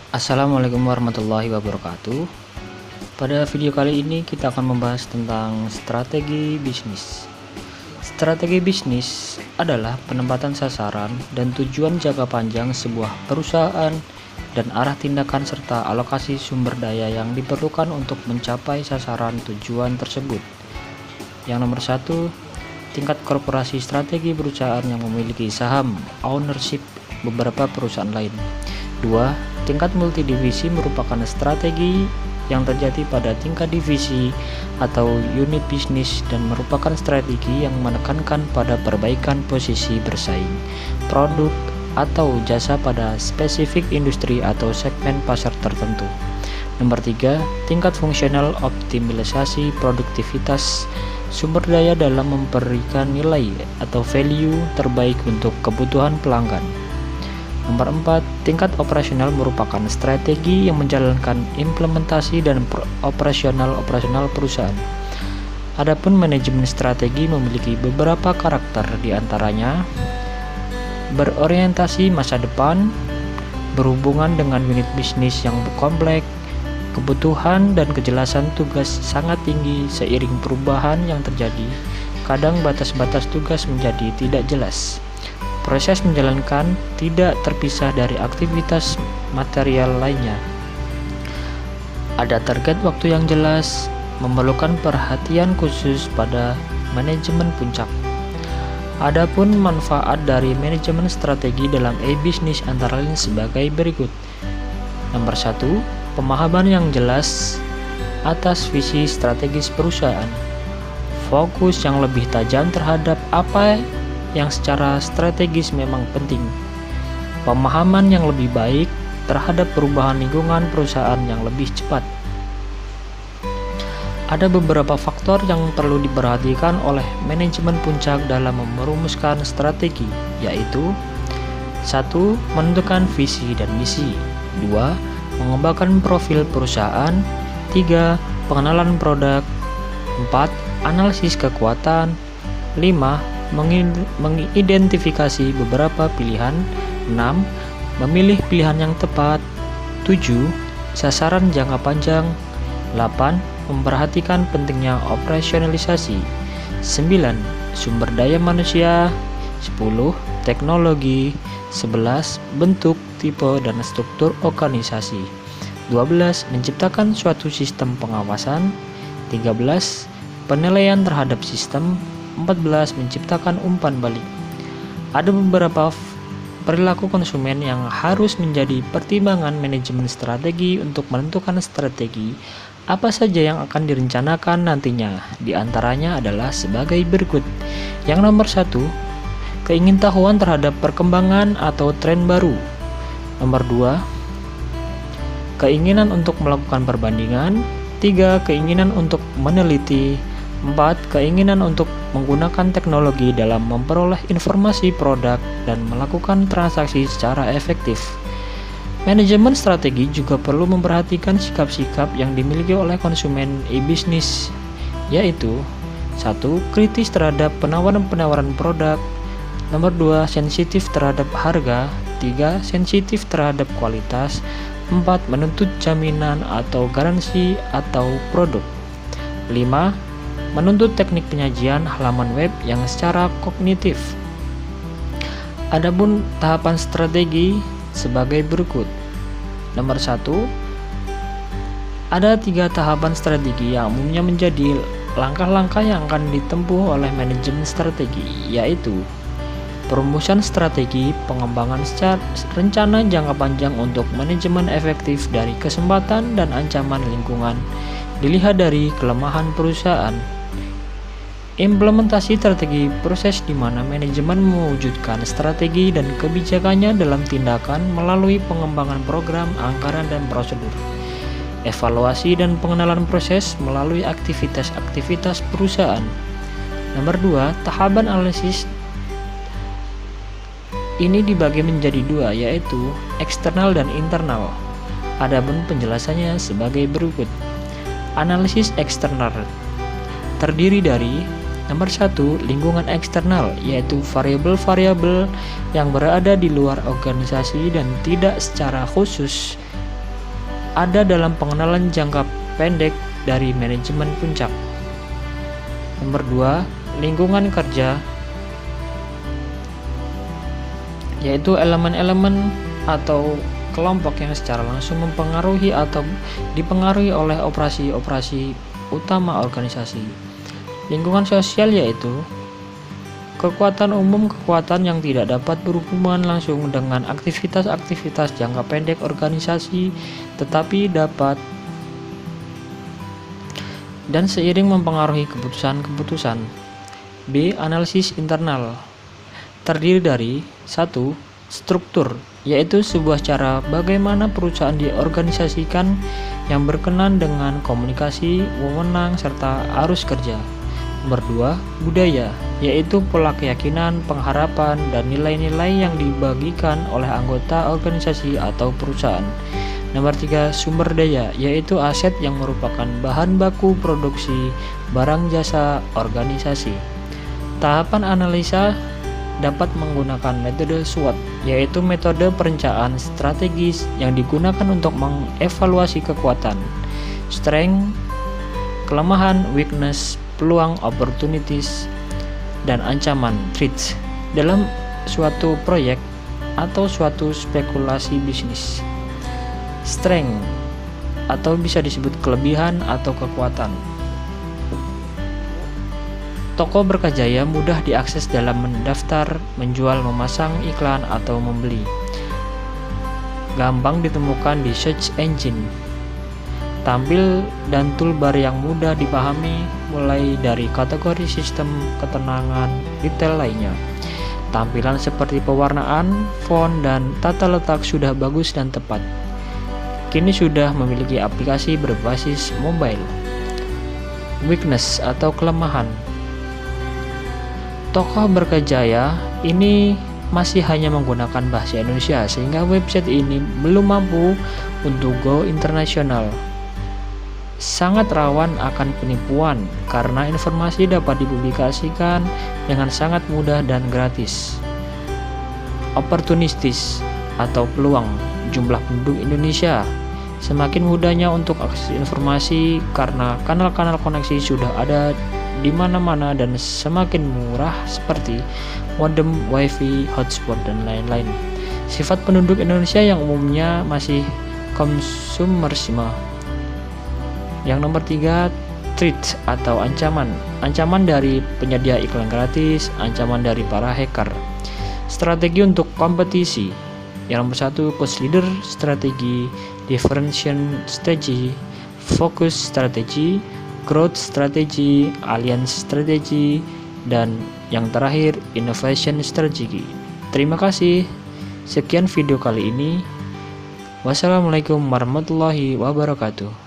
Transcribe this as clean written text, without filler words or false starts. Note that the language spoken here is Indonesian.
Assalamualaikum warahmatullahi wabarakatuh. Pada video kali ini kita akan membahas tentang strategi bisnis. Strategi bisnis adalah penempatan sasaran dan tujuan jangka panjang sebuah perusahaan dan arah tindakan serta alokasi sumber daya yang diperlukan untuk mencapai sasaran tujuan tersebut. Yang nomor satu, tingkat korporasi strategi perusahaan yang memiliki saham ownership beberapa perusahaan lain. 2. Tingkat multidivisi merupakan strategi yang terjadi pada tingkat divisi atau unit bisnis dan merupakan strategi yang menekankan pada perbaikan posisi bersaing, produk atau jasa pada spesifik industri atau segmen pasar tertentu. Nomor 3, tingkat fungsional optimalisasi produktivitas sumber daya dalam memberikan nilai atau value terbaik untuk kebutuhan pelanggan. Nomor 4, tingkat operasional merupakan strategi yang menjalankan implementasi dan operasional perusahaan. Adapun manajemen strategi memiliki beberapa karakter, diantaranya berorientasi masa depan, berhubungan dengan unit bisnis yang kompleks, kebutuhan dan kejelasan tugas sangat tinggi seiring perubahan yang terjadi. Kadang batas-batas tugas menjadi tidak jelas. Proses menjalankan tidak terpisah dari aktivitas material lainnya. Ada target waktu yang jelas, memerlukan perhatian khusus pada manajemen puncak. Adapun manfaat dari manajemen strategi dalam e-bisnis antara lain sebagai berikut. Nomor 1, pemahaman yang jelas atas visi strategis perusahaan. Fokus yang lebih tajam terhadap apa yang secara strategis memang penting. Pemahaman yang lebih baik terhadap perubahan lingkungan perusahaan yang lebih cepat. Ada beberapa faktor yang perlu diperhatikan oleh manajemen puncak dalam merumuskan strategi, yaitu 1. Menentukan visi dan misi. 2. Mengembangkan profil perusahaan. 3. Pengenalan produk. 4. Analisis kekuatan. 5. Mengidentifikasi beberapa pilihan. 6. Memilih pilihan yang tepat. 7. Sasaran jangka panjang. 8. Memperhatikan pentingnya operasionalisasi. 9. Sumber daya manusia. 10. Teknologi. 11. Bentuk, tipe, dan struktur organisasi. 12. Menciptakan suatu sistem pengawasan. 13. Penilaian terhadap sistem. 14. Menciptakan umpan balik. Ada beberapa perilaku konsumen yang harus menjadi pertimbangan manajemen strategi untuk menentukan strategi apa saja yang akan direncanakan nantinya. Di antaranya adalah sebagai berikut. Yang nomor 1, keingintahuan terhadap perkembangan atau tren baru. Nomor 2, keinginan untuk melakukan perbandingan. 3. Keinginan untuk meneliti. 4. Keinginan untuk menggunakan teknologi dalam memperoleh informasi produk dan melakukan transaksi secara efektif. Manajemen strategi juga perlu memperhatikan sikap-sikap yang dimiliki oleh konsumen e-bisnis, yaitu 1. Kritis terhadap penawaran produk. Nomor 2. Sensitif terhadap harga. 3. Sensitif terhadap kualitas. 4. Menuntut jaminan atau garansi atau produk. 5. Menuntut teknik penyajian halaman web yang secara kognitif. Adapun tahapan strategi sebagai berikut. Nomor 1, ada 3 tahapan strategi yang umumnya menjadi langkah-langkah yang akan ditempuh oleh manajemen strategi, yaitu perumusan strategi, pengembangan rencana jangka panjang untuk manajemen efektif dari kesempatan dan ancaman lingkungan dilihat dari kelemahan perusahaan. Implementasi strategi, proses di mana manajemen mewujudkan strategi dan kebijakannya dalam tindakan melalui pengembangan program, anggaran, dan prosedur. Evaluasi dan pengenalan proses melalui aktivitas-aktivitas perusahaan. Nomor 2, tahapan analisis. Ini dibagi menjadi 2, yaitu eksternal dan internal. Adapun penjelasannya sebagai berikut. Analisis eksternal terdiri dari nomor 1, lingkungan eksternal, yaitu variabel-variabel yang berada di luar organisasi dan tidak secara khusus ada dalam pengenalan jangka pendek dari manajemen puncak. Nomor 2, lingkungan kerja, yaitu elemen-elemen atau kelompok yang secara langsung mempengaruhi atau dipengaruhi oleh operasi-operasi utama organisasi. Lingkungan sosial yaitu kekuatan umum, kekuatan yang tidak dapat berhubungan langsung dengan aktivitas-aktivitas jangka pendek organisasi, tetapi dapat dan seiring mempengaruhi keputusan-keputusan. B. Analisis internal, terdiri dari 1. Struktur, yaitu sebuah cara bagaimana perusahaan diorganisasikan yang berkenan dengan komunikasi, wewenang, serta arus kerja. Nomor 2, budaya, yaitu pola keyakinan, pengharapan, dan nilai-nilai yang dibagikan oleh anggota organisasi atau perusahaan. Nomor 3, sumber daya, yaitu aset yang merupakan bahan baku produksi barang jasa organisasi. Tahapan analisa dapat menggunakan metode SWOT, yaitu metode perencanaan strategis yang digunakan untuk mengevaluasi kekuatan, strength, kelemahan, weakness, peluang, opportunities, dan ancaman, threats, dalam suatu proyek atau suatu spekulasi bisnis. Strength atau bisa disebut kelebihan atau kekuatan. Toko berkah-jaya mudah diakses dalam mendaftar, menjual, memasang iklan, atau membeli. Gampang ditemukan di search engine. Tampil dan toolbar yang mudah dipahami mulai dari kategori sistem ketenangan detail lainnya. Tampilan seperti pewarnaan, font, dan tata letak sudah bagus dan tepat. Kini sudah memiliki aplikasi berbasis mobile. Weakness atau kelemahan. Toko berkah-jaya ini masih hanya menggunakan bahasa Indonesia sehingga website ini belum mampu untuk go internasional. Sangat rawan akan penipuan karena informasi dapat dipublikasikan dengan sangat mudah dan gratis. Opportunistis atau peluang, jumlah penduduk Indonesia semakin mudahnya untuk akses informasi karena kanal-kanal koneksi sudah ada di mana-mana dan semakin murah seperti modem, wifi, hotspot, dan lain-lain. Sifat penduduk Indonesia yang umumnya masih konsumerisme. Yang nomor 3, threat atau ancaman. Ancaman dari penyedia iklan gratis, ancaman dari para hacker. Strategi untuk kompetisi. Yang nomor 1, cost leader strategi, differentiation strategy, focus strategi, growth strategy, alliance strategy, dan yang terakhir innovation strategy. Terima kasih. Sekian video kali ini. Wassalamualaikum warahmatullahi wabarakatuh.